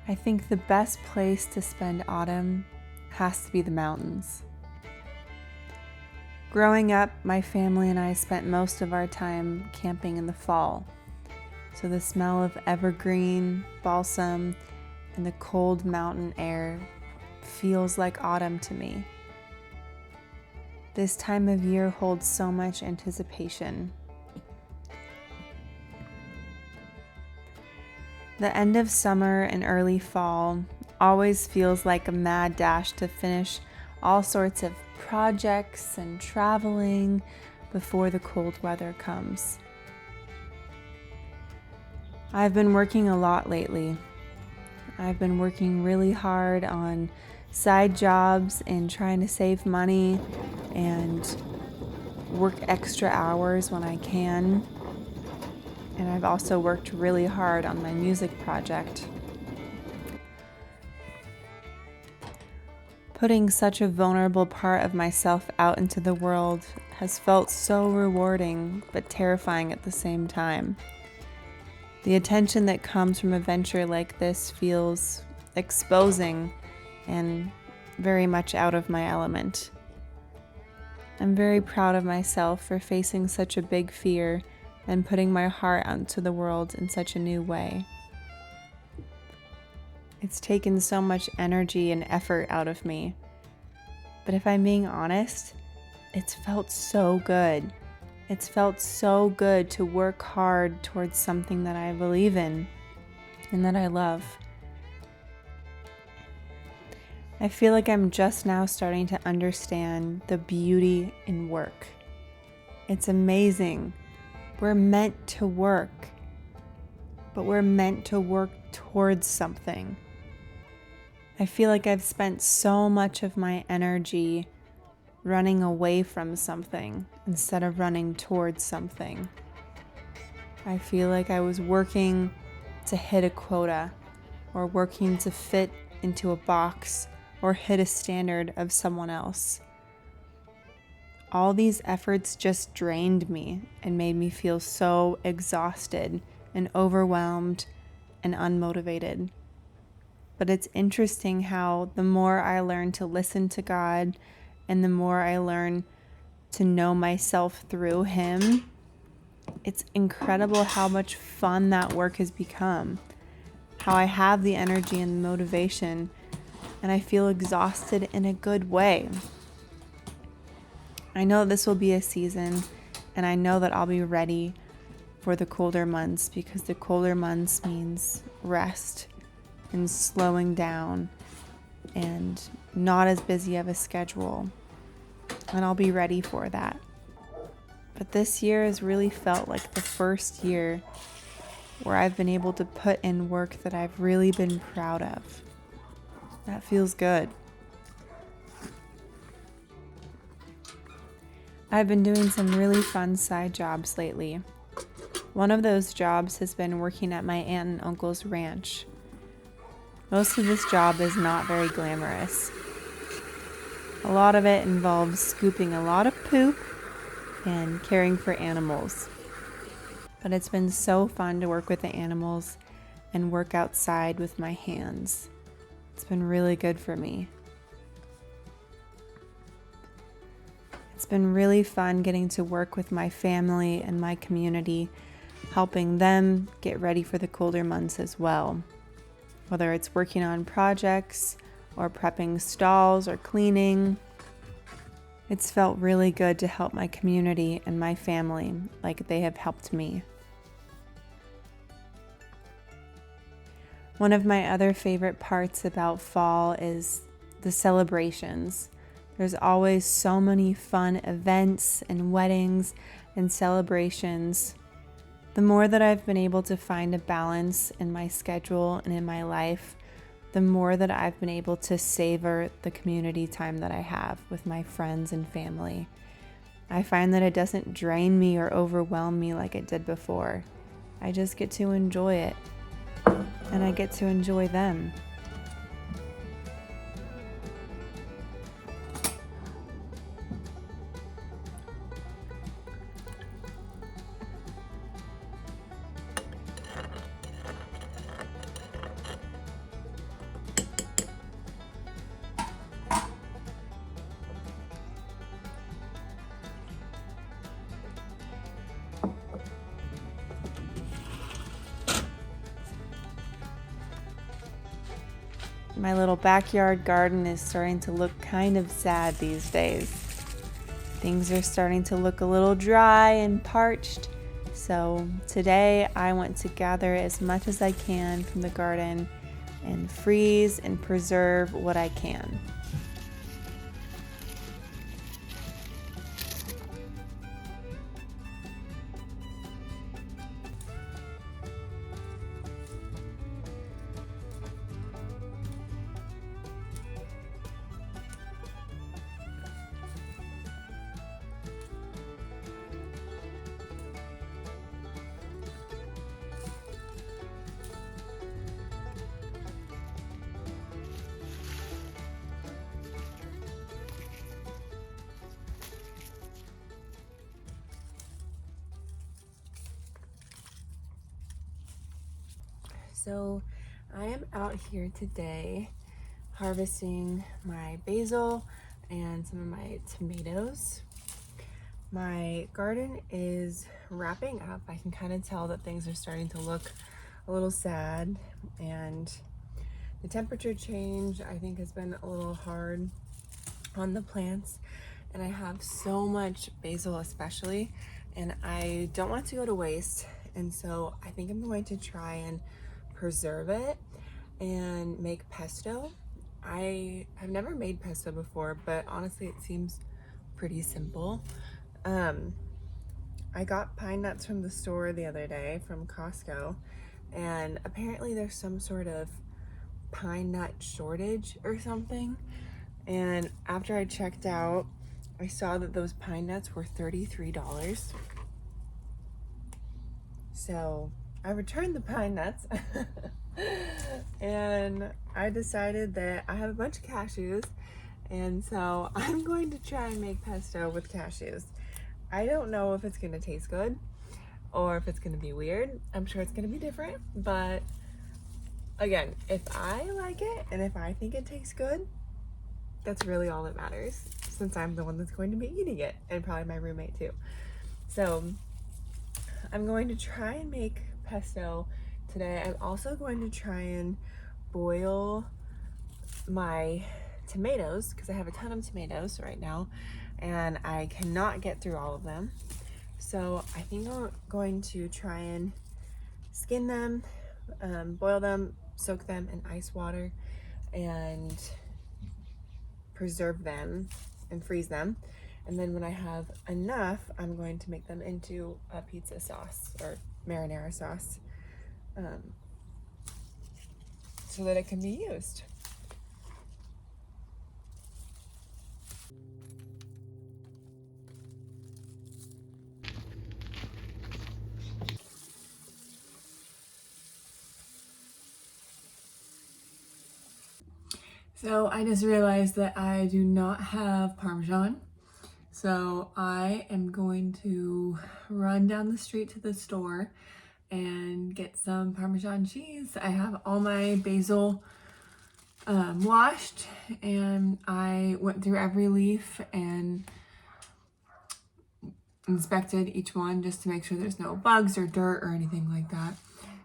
I think the best place to spend autumn has to be the mountains. Growing up, my family and I spent most of our time camping in the fall. So the smell of evergreen, balsam, and the cold mountain air feels like autumn to me. This time of year holds so much anticipation. The end of summer and early fall always feels like a mad dash to finish all sorts of projects and traveling before the cold weather comes. I've been working a lot lately. I've been working really hard on side jobs and trying to save money and work extra hours when I can. And I've also worked really hard on my music project. Putting such a vulnerable part of myself out into the world has felt so rewarding but terrifying at the same time. The attention that comes from a venture like this feels exposing and very much out of my element. I'm very proud of myself for facing such a big fear and putting my heart out into the world in such a new way. It's taken so much energy and effort out of me. But if I'm being honest, it's felt so good. It's felt so good to work hard towards something that I believe in and that I love. I feel like I'm just now starting to understand the beauty in work. It's amazing. We're meant to work, but we're meant to work towards something. I feel like I've spent so much of my energy running away from something instead of running towards something. I feel like I was working to hit a quota or working to fit into a box or hit a standard of someone else. All these efforts just drained me and made me feel so exhausted and overwhelmed and unmotivated. But it's interesting how the more I learn to listen to God and the more I learn to know myself through Him, it's incredible how much fun that work has become. How I have the energy and the motivation, and I feel exhausted in a good way. I know this will be a season, and I know that I'll be ready for the colder months because the colder months means rest and slowing down and not as busy of a schedule. And I'll be ready for that. But this year has really felt like the first year where I've been able to put in work that I've really been proud of. That feels good. I've been doing some really fun side jobs lately. One of those jobs has been working at my aunt and uncle's ranch. Most of this job is not very glamorous. A lot of it involves scooping a lot of poop and caring for animals. But it's been so fun to work with the animals and work outside with my hands. It's been really good for me. It's been really fun getting to work with my family and my community, helping them get ready for the colder months as well. Whether it's working on projects or prepping stalls or cleaning, it's felt really good to help my community and my family like they have helped me. One of my other favorite parts about fall is the celebrations. There's always so many fun events and weddings and celebrations. The more that I've been able to find a balance in my schedule and in my life, the more that I've been able to savor the community time that I have with my friends and family. I find that it doesn't drain me or overwhelm me like it did before. I just get to enjoy it, and I get to enjoy them. My little backyard garden is starting to look kind of sad these days. Things are starting to look a little dry and parched. So today I want to gather as much as I can from the garden and freeze and preserve what I can. So I am out here today harvesting my basil and some of my tomatoes. My garden is wrapping up. I can kind of tell that things are starting to look a little sad, and the temperature change I think has been a little hard on the plants, and I have so much basil especially, and I don't want it to go to waste, and so I think I'm going to try and preserve it and make pesto. I have never made pesto before, but honestly it seems pretty simple. I got pine nuts from the store the other day from Costco, and apparently there's some sort of pine nut shortage or something, and after I checked out I saw that those pine nuts were $33. So I returned the pine nuts and I decided that I have a bunch of cashews, and so I'm going to try and make pesto with cashews. I don't know if it's gonna taste good or if it's gonna be weird. I'm sure it's gonna be different, but again, if I like it and if I think it tastes good, that's really all that matters, since I'm the one that's going to be eating it, and probably my roommate too. So I'm going to try and make pesto today. I'm also going to try and boil my tomatoes because I have a ton of tomatoes right now and I cannot get through all of them. So I think I'm going to try and skin them, boil them, soak them in ice water, and preserve them and freeze them. And then when I have enough, I'm going to make them into a pizza sauce or marinara sauce, so that it can be used. So I just realized that I do not have Parmesan. So I am going to run down the street to the store and get some Parmesan cheese. I have all my basil washed, and I went through every leaf and inspected each one just to make sure there's no bugs or dirt or anything like that.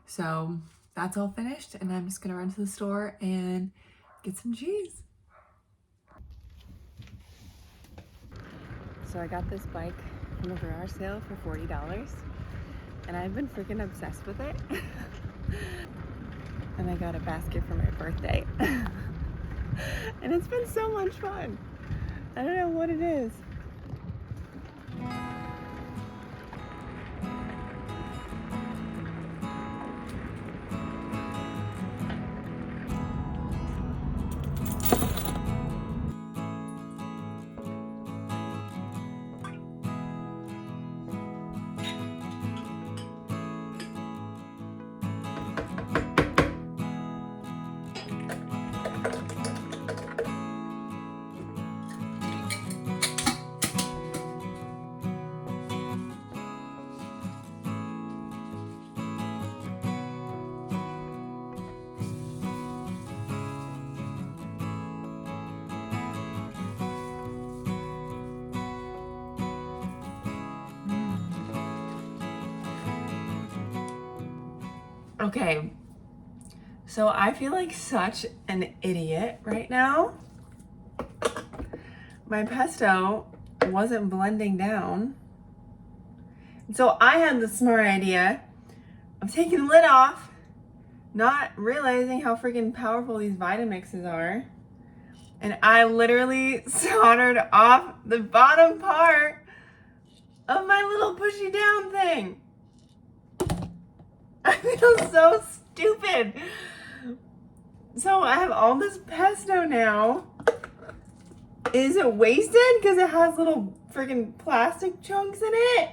So that's all finished, and I'm just gonna run to the store and get some cheese. So I got this bike from a garage sale for $40, and I've been freaking obsessed with it. And I got a basket for my birthday. And it's been so much fun. I don't know what it is. Okay, So I feel like such an idiot right now. My pesto wasn't blending down. So I had the smart idea of taking the lid off, not realizing how freaking powerful these Vitamixes are. And I literally soldered off the bottom part of my little pushy down thing. I feel so stupid. So I have all this pesto now. Is it wasted because it has little freaking plastic chunks in it?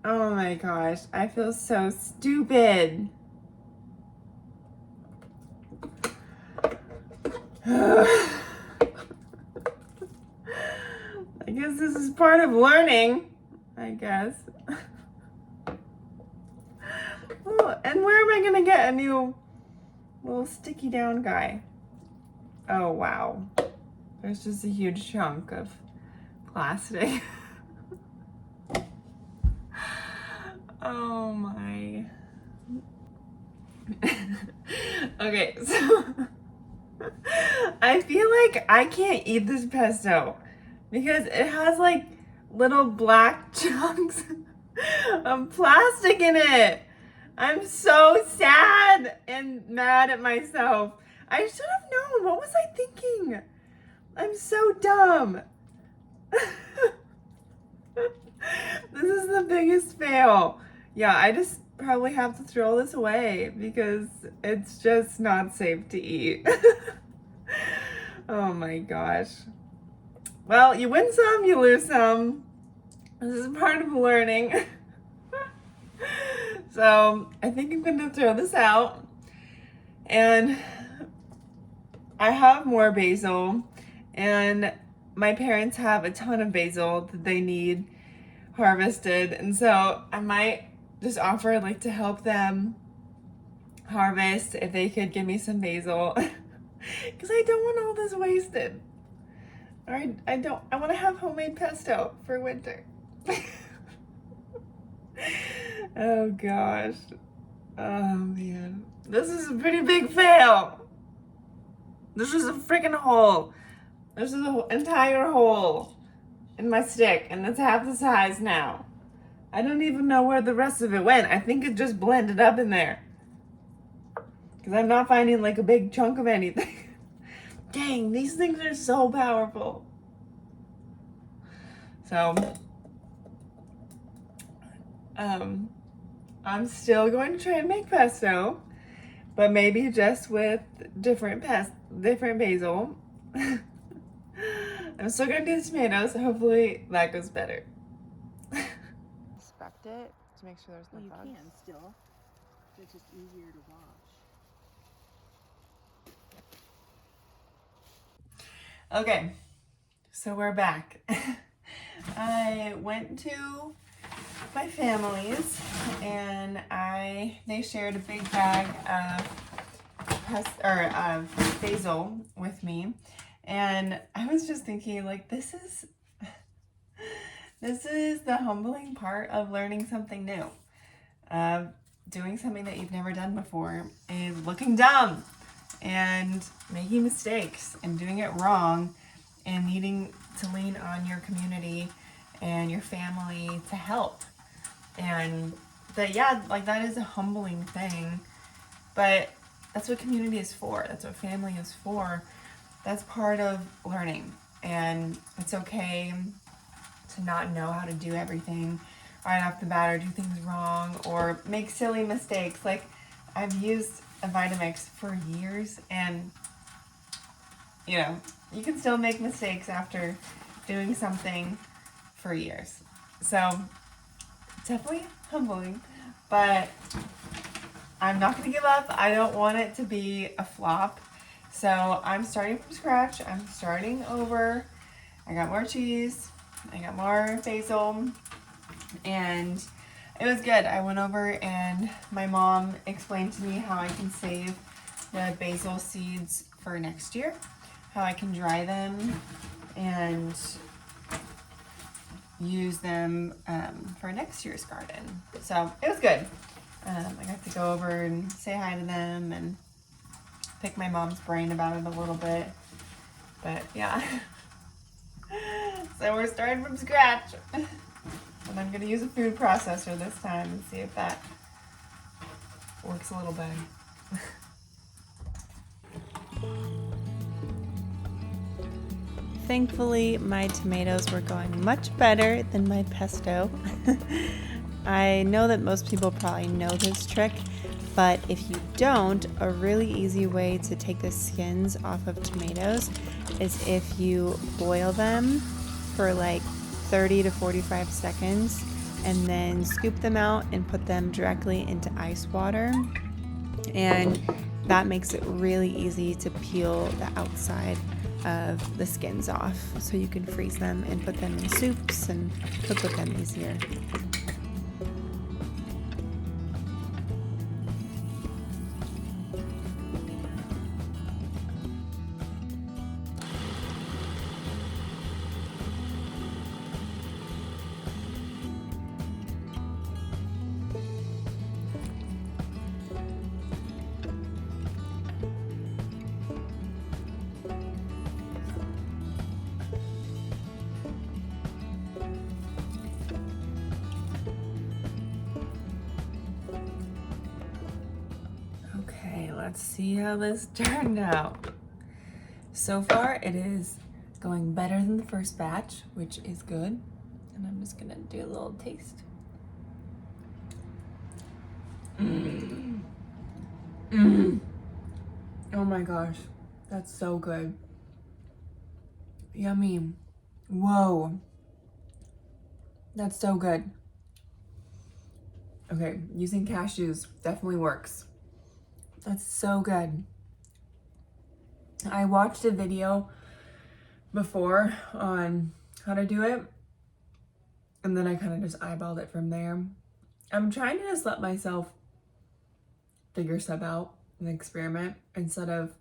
Oh my gosh, I feel so stupid. I guess this is part of learning, I guess. Oh, and where am I gonna get a new little sticky down guy? Oh wow, there's just a huge chunk of plastic. Oh my. Okay, so I feel like I can't eat this pesto because it has like little black chunks of plastic in it. I'm so sad and mad at myself. I should have known. What was I thinking? I'm so dumb. This is the biggest fail. Yeah, I just probably have to throw this away because it's just not safe to eat. Oh my gosh. Well, you win some, you lose some. This is part of learning. So I think I'm gonna throw this out. And I have more basil, and my parents have a ton of basil that they need harvested, and so I might just offer like to help them harvest if they could give me some basil, because I don't want all this wasted. All right, I want to have homemade pesto for winter. Oh gosh. Oh man, this is a pretty big fail. This is a freaking hole. This is an entire hole in my stick, and it's half the size now. I don't even know where the rest of it went. I think it just blended up in there. Because I'm not finding like a big chunk of anything. Dang, these things are so powerful. So, I'm still going to try and make pesto, but maybe just with different basil. I'm still gonna do the tomatoes. Hopefully that goes better. Inspect it to make sure there's no bugs. You can still. It's just easier to wash. Okay, so we're back. I went to my family's and they shared a big bag of basil with me, and I was just thinking, like, this is the humbling part of learning something new, doing something that you've never done before, and looking dumb and making mistakes and doing it wrong and needing to lean on your community and your family to help. And that is a humbling thing, but that's what community is for. That's what family is for. That's part of learning, and it's okay to not know how to do everything right off the bat, or do things wrong, or make silly mistakes. Like, I've used a Vitamix for years, and you can still make mistakes after doing something for years. So definitely humbling, but I'm not gonna give up. I don't want it to be a flop. So I'm starting from scratch. I'm starting over. I got more cheese. I got more basil, and it was good. I went over and my mom explained to me how I can save the basil seeds for next year, how I can dry them and use them for next year's garden. So it was good. I got to go over and say hi to them and pick my mom's brain about it a little bit. But yeah. So we're starting from scratch. And I'm going to use a food processor this time and see if that works a little better. Thankfully, my tomatoes were going much better than my pesto. I know that most people probably know this trick, but if you don't, a really easy way to take the skins off of tomatoes is if you boil them for like 30 to 45 seconds and then scoop them out and put them directly into ice water. And that makes it really easy to peel the outside of the skins off, so you can freeze them and put them in soups and cook with them easier. Let's see how this turned out. So far, it is going better than the first batch, which is good. And I'm just gonna do a little taste. Oh my gosh, that's so good. Yummy. Whoa. That's so good. Okay, using cashews definitely works. That's so good. I watched a video before on how to do it, and then I kind of just eyeballed it from there. I'm trying to just let myself figure stuff out and experiment instead of,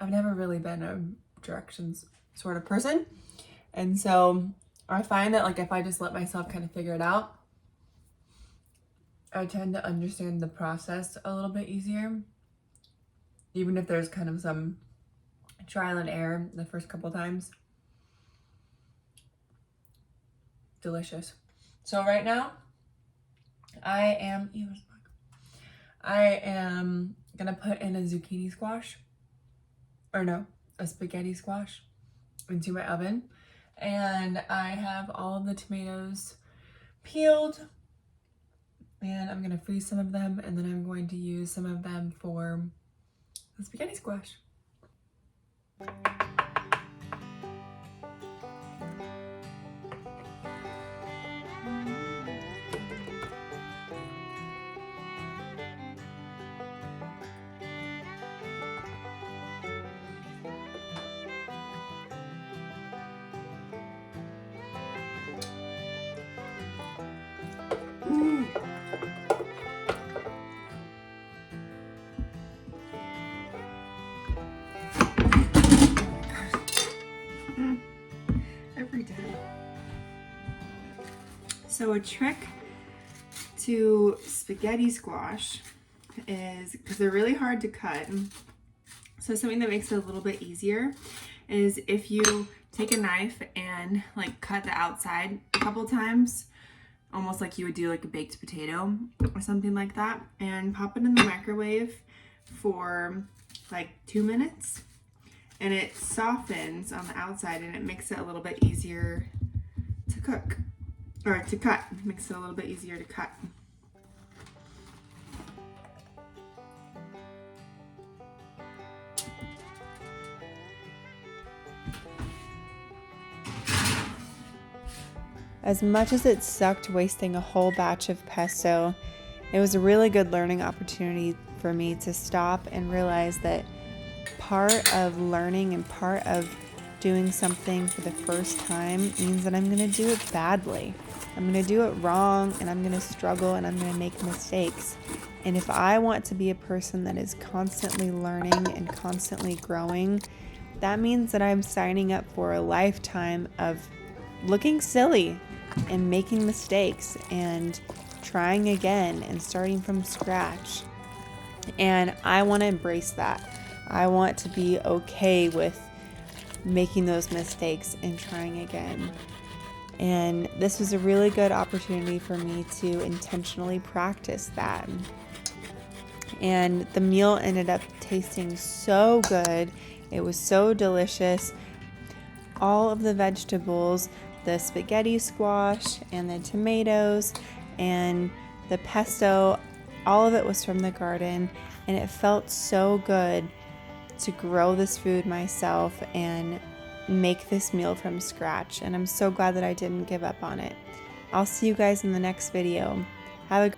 I've never really been a directions sort of person. And so I find that like if I just let myself kind of figure it out, I tend to understand the process a little bit easier, even if there's kind of some trial and error the first couple times. Delicious. So right now, I am gonna put in a zucchini squash, or no, a spaghetti squash into my oven. And I have all of the tomatoes peeled, and I'm gonna freeze some of them, and then I'm going to use some of them for the spaghetti squash. So a trick to spaghetti squash is, because they're really hard to cut, so something that makes it a little bit easier is if you take a knife and like cut the outside a couple times, almost like you would do like a baked potato or something like that, and pop it in the microwave for like 2 minutes, and it softens on the outside and it makes it a little bit easier to cook. Or to cut, makes it a little bit easier to cut. As much as it sucked wasting a whole batch of pesto, it was a really good learning opportunity for me to stop and realize that part of learning and part of doing something for the first time means that I'm going to do it badly. I'm going to do it wrong, and I'm going to struggle, and I'm going to make mistakes. And if I want to be a person that is constantly learning and constantly growing, that means that I'm signing up for a lifetime of looking silly and making mistakes and trying again and starting from scratch. And I want to embrace that. I want to be okay with making those mistakes and trying again. And this was a really good opportunity for me to intentionally practice that. And the meal ended up tasting so good. It was so delicious. All of the vegetables, the spaghetti squash and the tomatoes and the pesto, all of it was from the garden, and it felt so good to grow this food myself and make this meal from scratch. And I'm so glad that I didn't give up on it. I'll see you guys in the next video. Have a